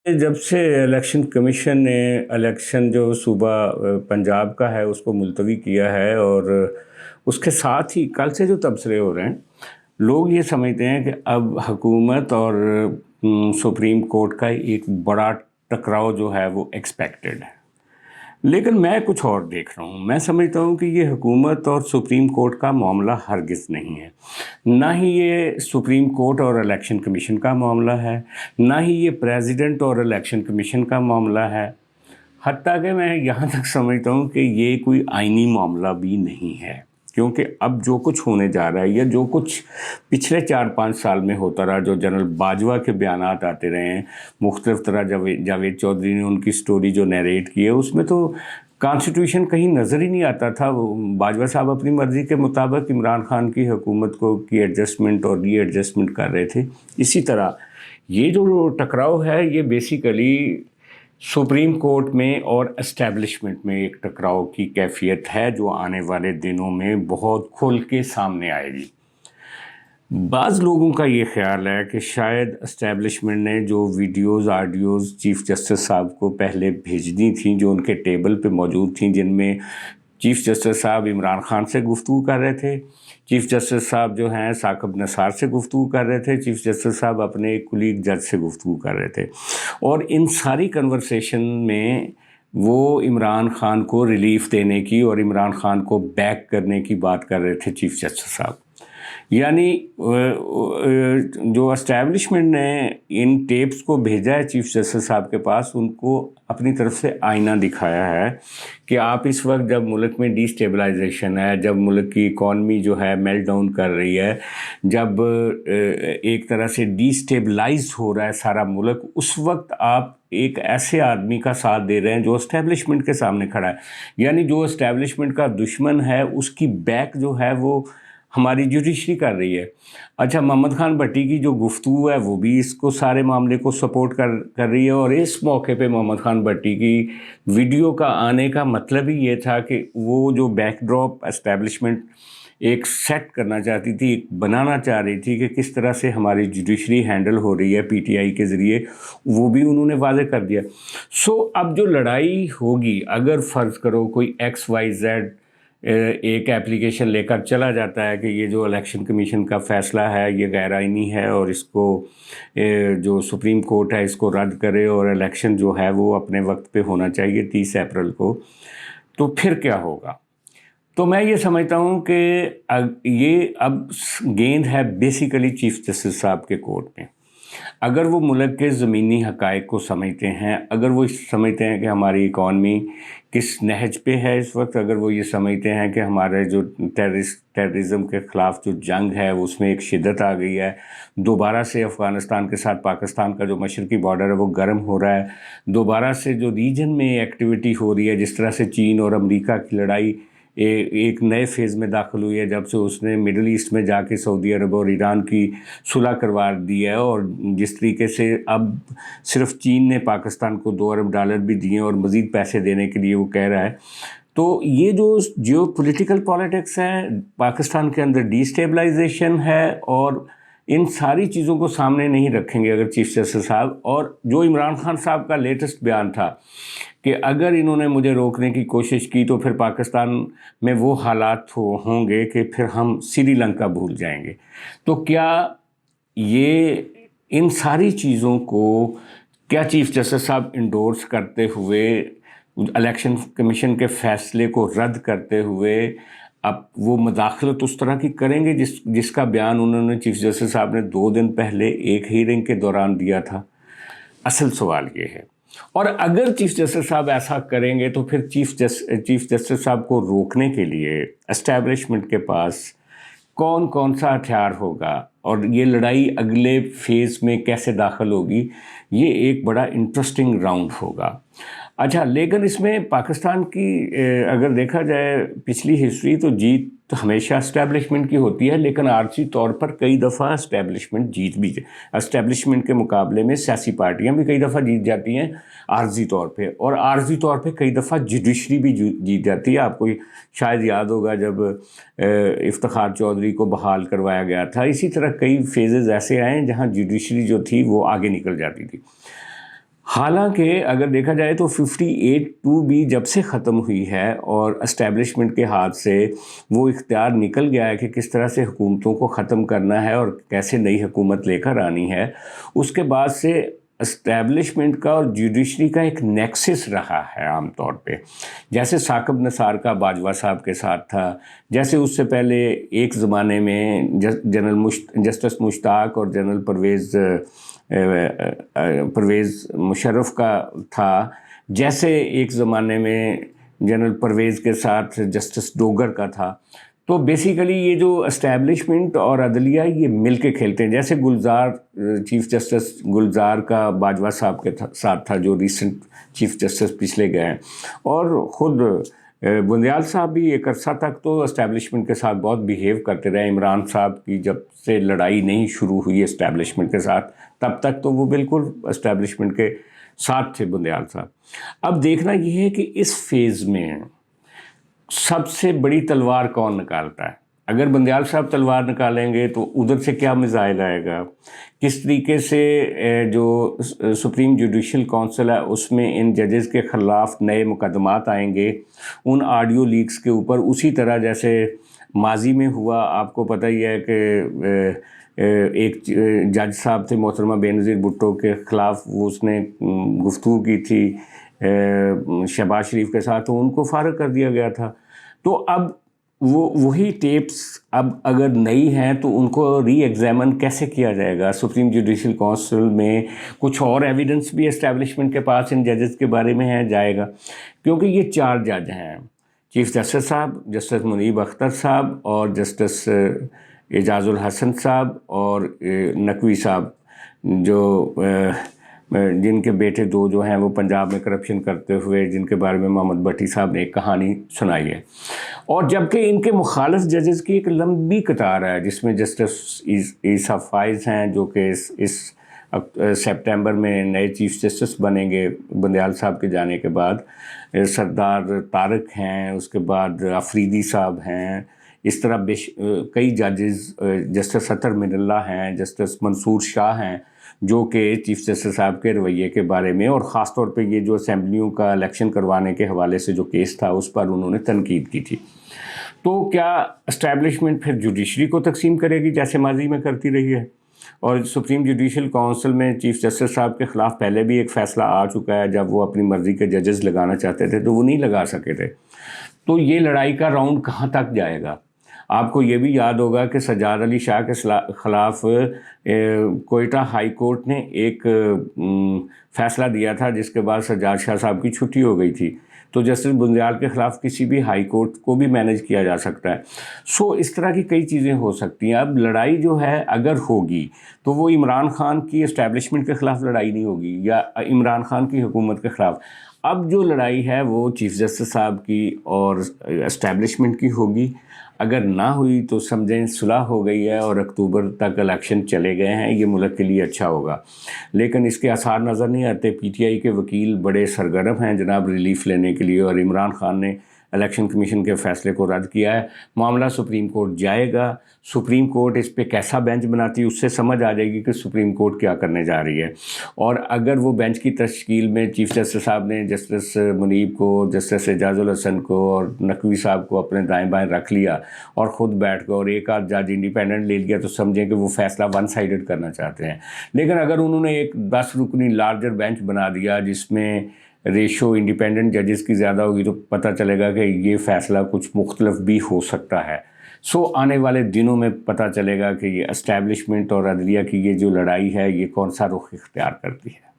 जब से election commission ने इलेक्शन जो सूबा पंजाब का है उसको मुलतवी किया है, और उसके साथ ही कल से जो तबसरे हो रहे हैं, लोग ये समझते हैं कि अब हुकूमत और सुप्रीम कोर्ट का एक बड़ा टकराव जो है वो एक्सपेक्टेड है। लेकिन मैं कुछ और देख रहा हूँ। मैं समझता हूँ कि ये हुकूमत और सुप्रीम कोर्ट का मामला हरगिज़ नहीं है, ना ही ये सुप्रीम कोर्ट और इलेक्शन कमीशन का मामला है, ना ही ये प्रेसिडेंट और इलेक्शन कमीशन का मामला है। हत्ता कि मैं यहाँ तक समझता हूँ कि ये कोई आइनी मामला भी नहीं है, क्योंकि अब जो कुछ होने जा रहा है या जो कुछ पिछले 4-5 साल में होता रहा, जो जनरल बाजवा के बयानात आते रहे हैं, मुख्तलिफ तरह जावेद चौधरी ने उनकी स्टोरी जो नरेट की है, उसमें तो कॉन्स्टिट्यूशन कहीं नज़र ही नहीं आता था। बाजवा साहब अपनी मर्ज़ी के मुताबिक इमरान खान की हुकूमत को की एडजस्टमेंट और री एडजस्टमेंट कर रहे थे। इसी तरह ये जो टकराव है ये बेसिकली सुप्रीम कोर्ट में और एस्टेब्लिशमेंट में एक टकराव की कैफियत है, जो आने वाले दिनों में बहुत खुल के सामने आएगी। बाज़ लोगों का ये ख्याल है कि शायद एस्टेब्लिशमेंट ने जो वीडियोज़ ऑडियोज़ चीफ़ जस्टिस साहब को पहले भेजनी थी, जो उनके टेबल पे मौजूद थी, जिनमें चीफ़ जस्टिस साहब इमरान खान से गुफ्तगू कर रहे थे, चीफ़ जस्टिस साहब जो हैं साकिब निसार से गुफ्तगू कर रहे थे, चीफ़ जस्टिस साहब अपने एक कुलीग जज से गुफ्तगू कर रहे थे, और इन सारी कन्वर्सेशन में वो इमरान खान को रिलीफ देने की और इमरान खान को बैक करने की बात कर रहे थे चीफ़ जस्टिस साहब। यानी जो एस्टैब्लिशमेंट ने इन टेप्स को भेजा है चीफ़ जस्टिस साहब के पास, उनको अपनी तरफ से आईना दिखाया है कि आप इस वक्त जब मुल्क में डिस्टेबलाइजेशन है, जब मुल्क की इकॉनमी जो है मेल्ट डाउन कर रही है, जब एक तरह से डिस्टेबलाइज हो रहा है सारा मुल्क, उस वक्त आप एक ऐसे आदमी का साथ दे रहे हैं जो एस्टैब्लिशमेंट के सामने खड़ा है। यानी जो एस्टैब्लिशमेंट का दुश्मन है उसकी बैक जो है वो हमारी जुडिशरी कर रही है। अच्छा, मोहम्मद खान भट्टी की जो गुफ्तगू है वो भी इसको सारे मामले को सपोर्ट कर रही है, और इस मौके पे मोहम्मद खान भट्टी की वीडियो का आने का मतलब ही ये था कि वो जो बैकड्रॉप एस्टैब्लिशमेंट एक सेट करना चाहती थी, एक बनाना चाह रही थी कि किस तरह से हमारी जुडिशरी हैंडल हो रही है पीटीआई के ज़रिए, वो भी उन्होंने वाज़ेह कर दिया। सो अब जो लड़ाई होगी, अगर फ़र्ज़ करो कोई XYZ एक एप्लीकेशन लेकर चला जाता है कि ये जो इलेक्शन कमीशन का फ़ैसला है ये गैर आइनी है और इसको जो सुप्रीम कोर्ट है इसको रद्द करे, और इलेक्शन जो है वो अपने वक्त पे होना चाहिए 30 अप्रैल को, तो फिर क्या होगा? तो मैं ये समझता हूँ कि ये अब गेंद है बेसिकली चीफ़ जस्टिस साहब के कोर्ट में। अगर वो मुल्क के ज़मीनी हक़ाइक़ को समझते हैं, अगर वो समझते हैं कि हमारी इकॉनमी किस नहज पे है इस वक्त, अगर वो ये समझते हैं कि हमारे जो टेररिज़म के ख़िलाफ़ जो जंग है उसमें एक शिद्दत आ गई है, दोबारा से अफ़गानिस्तान के साथ पाकिस्तान का जो मशरक़ी बॉर्डर है वो गर्म हो रहा है, दोबारा से जो रीजन में एक्टिविटी हो रही है, जिस तरह से चीन और अमेरिका की लड़ाई एक नए फेज़ में दाखिल हुई है जब से उसने मिडल ईस्ट में जाके सऊदी अरब और ईरान की सुलह करवा दी है, और जिस तरीके से अब सिर्फ चीन ने पाकिस्तान को $2 अरब भी दिए और मज़ीद पैसे देने के लिए वो कह रहा है। तो ये जो जियोपॉलिटिकल पॉलिटिक्स है, पाकिस्तान के अंदर डिस्टेबलाइजेशन है, और इन सारी चीज़ों को सामने नहीं रखेंगे अगर चीफ़ जस्टिस साहब, और जो इमरान खान साहब का लेटेस्ट बयान था कि अगर इन्होंने मुझे रोकने की कोशिश की तो फिर पाकिस्तान में वो हालात होंगे कि फिर हम श्रीलंका भूल जाएंगे। तो क्या ये इन सारी चीज़ों को क्या चीफ़ जस्टिस साहब इंडोर्स करते हुए, इलेक्शन कमीशन के फ़ैसले को रद्द करते हुए, अब वो मदाखलत उस तरह की करेंगे जिसका बयान उन्होंने चीफ़ जस्टिस साहब ने 2 दिन पहले एक हीयरिंग के दौरान दिया था? असल सवाल ये है। और अगर चीफ़ जस्टिस साहब ऐसा करेंगे तो फिर चीफ़ जस्टिस साहब को रोकने के लिए एस्टैब्लिशमेंट के पास कौन कौन सा हथियार होगा, और ये लड़ाई अगले फेज़ में कैसे दाखिल होगी, ये एक बड़ा इंटरेस्टिंग राउंड होगा। अच्छा, लेकिन इसमें पाकिस्तान की अगर देखा जाए पिछली हिस्ट्री, तो जीत तो हमेशा एस्टैब्लिशमेंट की होती है, लेकिन आर्जी तौर पर कई दफ़ा एस्टैब्लिशमेंट जीत भी, एस्टैब्लिशमेंट के मुकाबले में सियासी पार्टियां भी कई दफ़ा जीत जाती हैं आर्जी तौर पे, और आर्जी तौर पे कई दफ़ा जुडिशरी भी जीत जाती है। आपको शायद याद होगा जब इफ्तिखार चौधरी को बहाल करवाया गया था, इसी तरह कई फेजेज़ ऐसे आए जहाँ जुडिशरी जो थी वो आगे निकल जाती थी। حالانکہ اگر دیکھا جائے تو 58(2) بھی جب سے ختم ہوئی ہے اور اسٹیبلشمنٹ کے ہاتھ سے وہ اختیار نکل گیا ہے کہ کس طرح سے حکومتوں کو ختم کرنا ہے اور کیسے نئی حکومت لے کر آنی ہے، اس کے بعد سے اسٹیبلشمنٹ کا اور جوڈیشری کا ایک نیکسس رہا ہے عام طور پہ، جیسے ثاقب نثار کا باجوہ صاحب کے ساتھ تھا، جیسے اس سے پہلے ایک زمانے میں جسٹس مشتاق اور جنرل پرویز مشرف کا تھا، جیسے ایک زمانے میں جنرل پرویز کے ساتھ جسٹس ڈوگر کا تھا۔ تو بیسیکلی یہ جو اسٹیبلشمنٹ اور عدلیہ یہ مل کے کھیلتے ہیں، جیسے گلزار، چیف جسٹس گلزار کا باجوہ صاحب کے ساتھ تھا جو ریسنٹ چیف جسٹس پچھلے گئے ہیں، اور خود بندیال صاحب بھی ایک عرصہ تک تو اسٹیبلشمنٹ کے ساتھ بہت بیہیو کرتے رہے۔ عمران صاحب کی جب سے لڑائی نہیں شروع ہوئی اسٹیبلشمنٹ کے ساتھ، تب تک تو وہ بالکل اسٹیبلشمنٹ کے ساتھ تھے بندیال صاحب۔ اب دیکھنا یہ ہے کہ اس فیز میں سب سے بڑی تلوار کون نکالتا ہے۔ اگر بندیال صاحب تلوار نکالیں گے تو ادھر سے کیا میزائل آئے گا، کس طریقے سے جو سپریم جوڈیشل کونسل ہے اس میں ان ججز کے خلاف نئے مقدمات آئیں گے ان آڈیو لیکس کے اوپر، اسی طرح جیسے ماضی میں ہوا۔ آپ کو پتہ ہی ہے کہ ایک جج صاحب تھے محترمہ بے نظیر بھٹو کے خلاف، وہ اس نے گفتگو کی تھی شہباز شریف کے ساتھ، تو ان کو فارغ کر دیا گیا تھا۔ تو اب وہی ٹیپس اب اگر نئی ہیں تو ان کو ری ایگزامن کیسے کیا جائے گا؟ سپریم جوڈیشل کونسل میں کچھ اور ایویڈنس بھی اسٹیبلشمنٹ کے پاس ان ججز کے بارے میں ہے جائے گا، کیونکہ یہ 4 جج ہیں، چیف جسٹس صاحب، جسٹس منیب اختر صاحب اور جسٹس اعجاز الحسن صاحب اور نقوی صاحب، جو جن کے بیٹے 2 جو ہیں وہ پنجاب میں کرپشن کرتے ہوئے، جن کے بارے میں محمد بھٹی صاحب نے ایک کہانی سنائی ہے۔ اور جبکہ ان کے مخالف ججز کی ایک لمبی قطار ہے، جس میں جسٹس عیسیٰ فائز ہیں جو کہ اس سپٹمبر میں نئے چیف جسٹس بنیں گے بندیال صاحب کے جانے کے بعد، سردار طارق ہیں، اس کے بعد آفریدی صاحب ہیں، اس طرح کئی ججز، جسٹس اطہر من اللہ ہیں، جسٹس منصور شاہ ہیں، جو کہ چیف جسٹس صاحب کے رویے کے بارے میں اور خاص طور پہ یہ جو اسمبلیوں کا الیکشن کروانے کے حوالے سے جو کیس تھا اس پر انہوں نے تنقید کی تھی۔ تو کیا اسٹیبلشمنٹ پھر جوڈیشری کو تقسیم کرے گی جیسے ماضی میں کرتی رہی ہے؟ اور سپریم جوڈیشل کونسل میں چیف جسٹس صاحب کے خلاف پہلے بھی ایک فیصلہ آ چکا ہے، جب وہ اپنی مرضی کے ججز لگانا چاہتے تھے تو وہ نہیں لگا سکے تھے۔ تو یہ لڑائی کا راؤنڈ کہاں تک جائے گا؟ آپ کو یہ بھی یاد ہوگا کہ سجاد علی شاہ کے خلاف کوئٹہ ہائی کورٹ نے ایک فیصلہ دیا تھا جس کے بعد سجاد شاہ صاحب کی چھٹی ہو گئی تھی، تو جسٹس بندیال کے خلاف کسی بھی ہائی کورٹ کو بھی مینیج کیا جا سکتا ہے۔ سو اس طرح کی کئی چیزیں ہو سکتی ہیں۔ اب لڑائی جو ہے اگر ہوگی تو وہ عمران خان کی اسٹیبلشمنٹ کے خلاف لڑائی نہیں ہوگی یا عمران خان کی حکومت کے خلاف۔ اب جو لڑائی ہے وہ چیف جسٹس صاحب کی اور اسٹیبلشمنٹ کی ہوگی۔ اگر نہ ہوئی تو سمجھیں صلح ہو گئی ہے اور اکتوبر تک الیکشن چلے گئے ہیں، یہ ملک کے لیے اچھا ہوگا، لیکن اس کے آثار نظر نہیں آتے۔ پی ٹی آئی کے وکیل بڑے سرگرم ہیں جناب ریلیف لینے کے لیے، اور عمران خان نے الیکشن کمیشن کے فیصلے کو رد کیا ہے۔ معاملہ سپریم کورٹ جائے گا، سپریم کورٹ اس پہ کیسا بینچ بناتی ہے اس سے سمجھ آ جائے گی کہ سپریم کورٹ کیا کرنے جا رہی ہے۔ اور اگر وہ بینچ کی تشکیل میں چیف جسٹس صاحب نے جسٹس منیب کو، جسٹس اعجاز الحسن کو اور نقوی صاحب کو اپنے دائیں بائیں رکھ لیا اور خود بیٹھ گئے اور ایک آدھ جج انڈیپینڈنٹ لے لیا، تو سمجھیں کہ وہ فیصلہ ون سائیڈڈ کرنا چاہتے ہیں۔ لیکن اگر انہوں نے ایک 10 رکنی لارجر بینچ بنا دیا جس میں ریشو انڈیپینڈنٹ ججز کی زیادہ ہوگی، تو پتہ چلے گا کہ یہ فیصلہ کچھ مختلف بھی ہو سکتا ہے۔ سو آنے والے دنوں میں پتہ چلے گا کہ یہ اسٹیبلشمنٹ اور عدلیہ کی یہ جو لڑائی ہے یہ کون سا رخ اختیار کرتی ہے۔